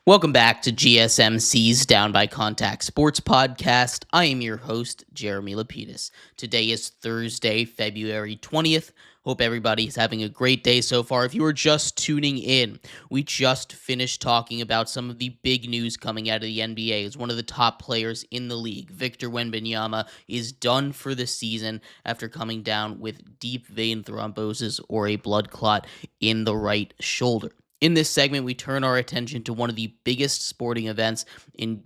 Welcome back to GSMC's Down by Contact Sports Podcast. I am your host, Jeremy Lapidus. Today is Thursday, February 20th. Hope everybody is having a great day so far. If you are just tuning in, we just finished talking about some of the big news coming out of the NBA as one of the top players in the league. Victor Wembanyama is done for the season after coming down with deep vein thrombosis or a blood clot in the right shoulder. In this segment, we turn our attention to one of the biggest sporting events in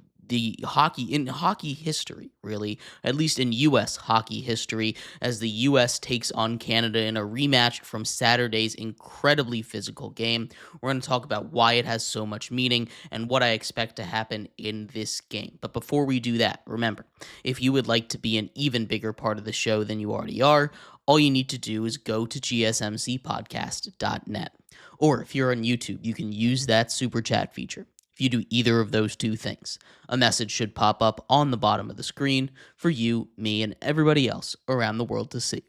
hockey history, really, at least in U.S. hockey history, as the U.S. takes on Canada in a rematch from Saturday's incredibly physical game. We're going to talk about why it has so much meaning and what I expect to happen in this game. But before we do that, remember, if you would like to be an even bigger part of the show than you already are, all you need to do is go to gsmcpodcast.net. Or if you're on YouTube, you can use that super chat feature. If you do either of those two things, a message should pop up on the bottom of the screen for you, me, and everybody else around the world to see.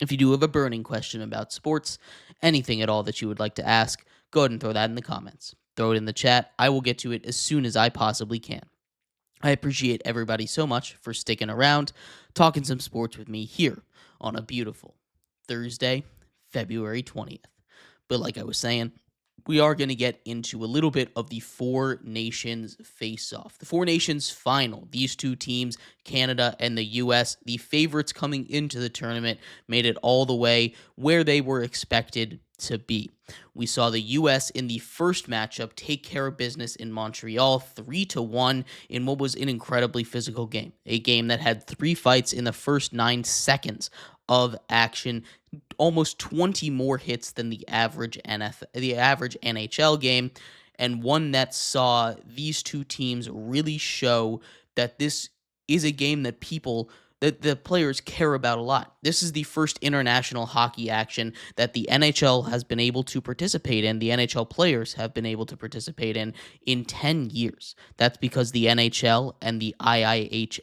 If you do have a burning question about sports, anything at all that you would like to ask, go ahead and throw that in the comments. Throw it in the chat. I will get to it as soon as I possibly can. I appreciate everybody so much for sticking around, talking some sports with me here on a beautiful Thursday, February 20th. But like I was saying, we are going to get into a little bit of the Four Nations face-off. The Four Nations final. These two teams, Canada and the U.S., the favorites coming into the tournament, made it all the way where they were expected to be. We saw the U.S. in the first matchup take care of business in Montreal 3-1 in what was an incredibly physical game. A game that had 3 fights in the first 9 seconds of action, almost 20 more hits than the average NHL game, and one that saw these two teams really show that this is a game that the players care about a lot. This is the first international hockey action that the NHL has been able to participate in, the NHL players have been able to participate in 10 years. That's because the NHL and the IIHF,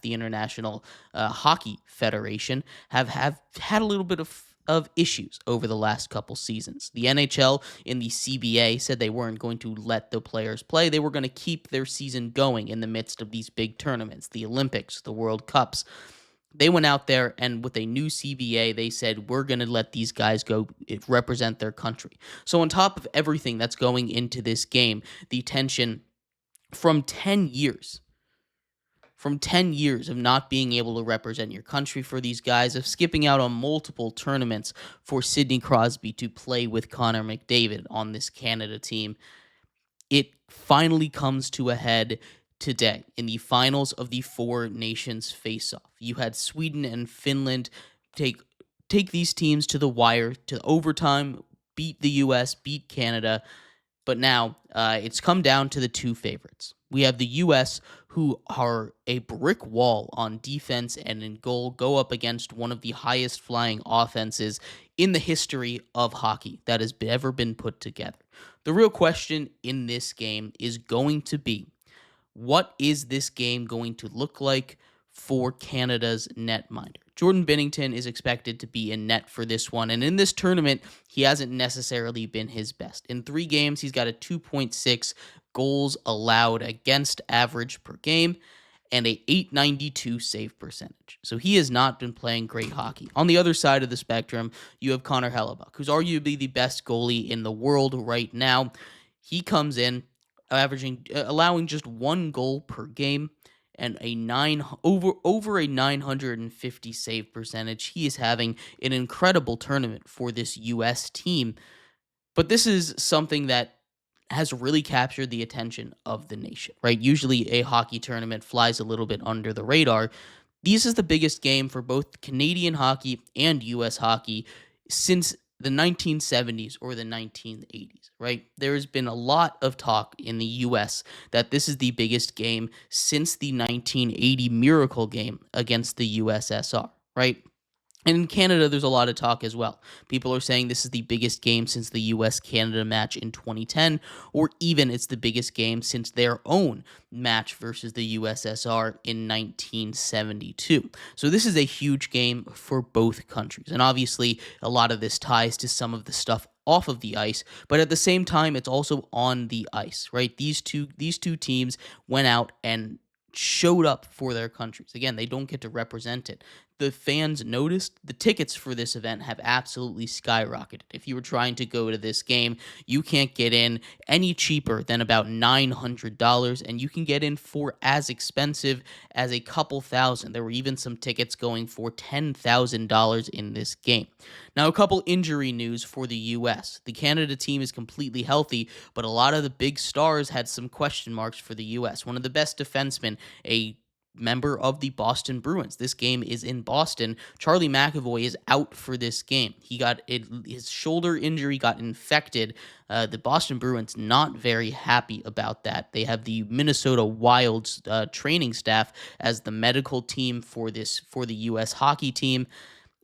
the International Hockey Federation, have had a little bit of issues over the last couple seasons. The NHL in the CBA said they weren't going to let the players play. They were going to keep their season going in the midst of these big tournaments, the Olympics, the World Cups. They went out there and with a new CBA, they said, we're going to let these guys go represent their country. So on top of everything that's going into this game, the tension from 10 years of not being able to represent your country for these guys, of skipping out on multiple tournaments for Sidney Crosby to play with Connor McDavid on this Canada team, it finally comes to a head today in the finals of the Four Nations face-off. You had Sweden and Finland take these teams to the wire, to overtime, beat the U.S., beat Canada, but now it's come down to the two favorites. We have the U.S., who are a brick wall on defense and in goal, go up against one of the highest flying offenses in the history of hockey that has ever been put together. The real question in this game is going to be, what is this game going to look like for Canada's netminder? Jordan Binnington is expected to be in net for this one, and in this tournament, he hasn't necessarily been his best. In 3 games, he's got a 2.6 goals allowed against average per game and a .892 save percentage. So he has not been playing great hockey. On the other side of the spectrum, you have Connor Hellebuyck, who's arguably the best goalie in the world right now. He comes in allowing just 1 goal per game and over a 950 save percentage. He is having an incredible tournament for this U.S. team. But this is something that has really captured the attention of the nation, right? Usually a hockey tournament flies a little bit under the radar. This is the biggest game for both Canadian hockey and U.S. hockey since the 1970s or the 1980s, right? There has been a lot of talk in the U.S. that this is the biggest game since the 1980 Miracle game against the USSR, right? And in Canada, there's a lot of talk as well. People are saying this is the biggest game since the U.S.-Canada match in 2010, or even it's the biggest game since their own match versus the USSR in 1972. So this is a huge game for both countries. And obviously, a lot of this ties to some of the stuff off of the ice, but at the same time, it's also on the ice, right? These two teams went out and showed up for their countries. Again, they don't get to represent it. The fans noticed. The tickets for this event have absolutely skyrocketed. If you were trying to go to this game, you can't get in any cheaper than about $900, and you can get in for as expensive as a couple thousand. There were even some tickets going for $10,000 in this game. Now, a couple injury news for the U.S. The Canada team is completely healthy, but a lot of the big stars had some question marks for the U.S. One of the best defensemen, a member of the Boston Bruins. This game is in Boston. Charlie McAvoy is out for this game. His shoulder injury got infected. The Boston Bruins not very happy about that. They have the Minnesota Wild's training staff as the medical team for the U.S. hockey team,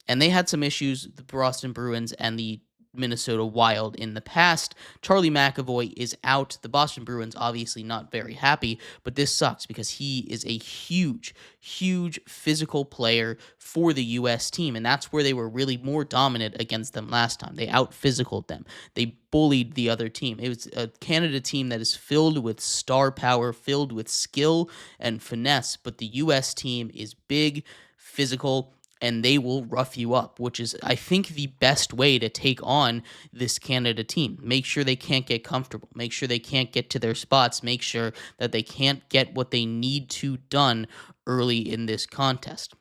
and they had some issues, the Boston Bruins and the Minnesota Wild in the past. Charlie McAvoy is out. The Boston Bruins obviously not very happy, but this sucks because he is a huge, huge physical player for the U.S. team, and that's where they were really more dominant against them last time. They out-physicaled them. They bullied the other team. It was a Canada team that is filled with star power, filled with skill and finesse, but the U.S. team is big, physical, and they will rough you up, which is, I think, the best way to take on this Canada team. Make sure they can't get comfortable. Make sure they can't get to their spots. Make sure that they can't get what they need to done early in this contest.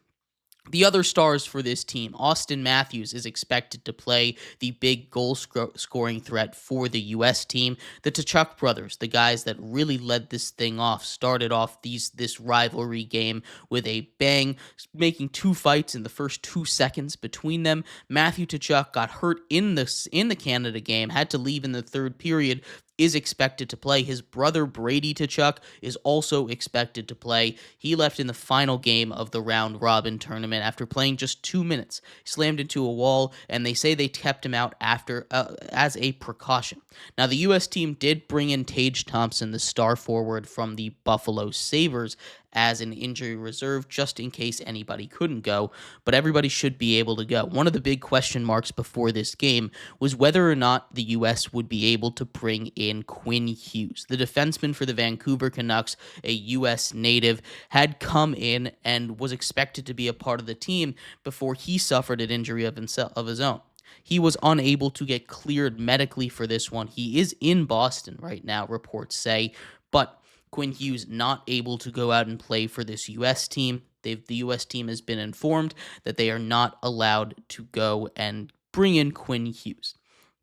The other stars for this team, Austin Matthews is expected to play the big goal-scoring threat for the U.S. team. The Tkachuk brothers, the guys that really led this thing off, started off this rivalry game with a bang, making two fights in the first 2 seconds between them. Matthew Tkachuk got hurt in the Canada game, had to leave in the third period, is expected to play. His brother Brady Tkachuk is also expected to play. He left in the final game of the round-robin tournament after playing just 2 minutes. He slammed into a wall, and they say they kept him out after as a precaution. Now, the U.S. team did bring in Tage Thompson, the star forward from the Buffalo Sabres, as an injury reserve just in case anybody couldn't go, but everybody should be able to go. One of the big question marks before this game was whether or not the U.S. would be able to bring in Quinn Hughes. The defenseman for the Vancouver Canucks, a U.S. native, had come in and was expected to be a part of the team before he suffered an injury of his own. He was unable to get cleared medically for this one. He is in Boston right now, reports say, but Quinn Hughes not able to go out and play for this U.S. team. The U.S. team has been informed that they are not allowed to go and bring in Quinn Hughes.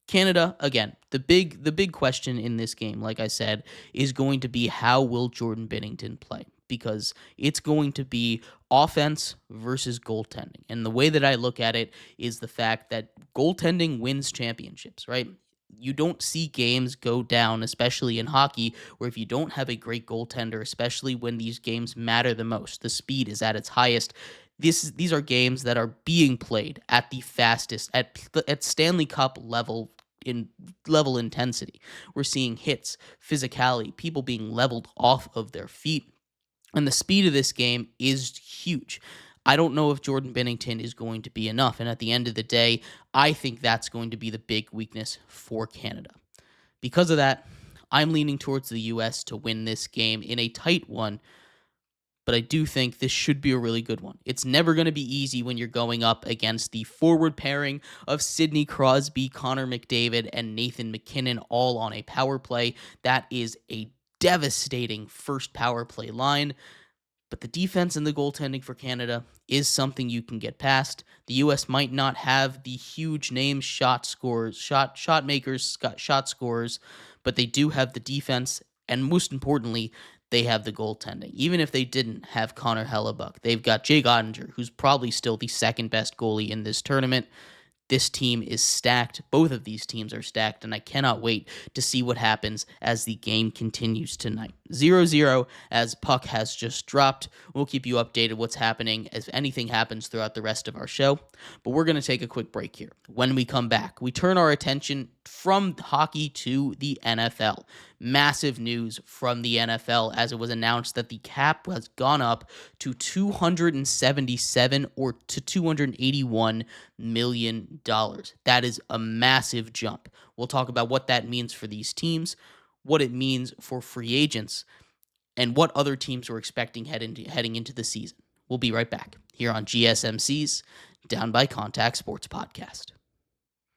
Canada, again, the big question in this game, like I said, is going to be how will Jordan Binnington play? Because it's going to be offense versus goaltending. And the way that I look at it is the fact that goaltending wins championships, right? You don't see games go down, especially in hockey, where if you don't have a great goaltender, especially when these games matter the most, the speed is at its highest. These are games that are being played at the fastest, at Stanley Cup level intensity. We're seeing hits, physicality, people being leveled off of their feet, and the speed of this game is huge. I don't know if Jordan Binnington is going to be enough, and at the end of the day, I think that's going to be the big weakness for Canada. Because of that, I'm leaning towards the U.S. to win this game in a tight one, but I do think this should be a really good one. It's never going to be easy when you're going up against the forward pairing of Sidney Crosby, Connor McDavid, and Nathan MacKinnon all on a power play. That is a devastating first power play line. But the defense and the goaltending for Canada is something you can get past. The U.S. might not have the huge name shot makers, shot scorers, but they do have the defense, and most importantly, they have the goaltending. Even if they didn't have Connor Hellebuck, they've got Jake Ottinger, who's probably still the second best goalie in this tournament. This team is stacked. Both of these teams are stacked, and I cannot wait to see what happens as the game continues tonight. 0-0 as puck has just dropped. We'll keep you updated what's happening as anything happens throughout the rest of our show. But we're going to take a quick break here. When we come back, we turn our attention from hockey to the NFL. Massive news from the NFL as it was announced that the cap has gone up to $277 or to $281 million. That is a massive jump. We'll talk about what that means for these teams, what it means for free agents, and what other teams are expecting heading into the season. We'll be right back here on GSMC's Down by Contact Sports Podcast.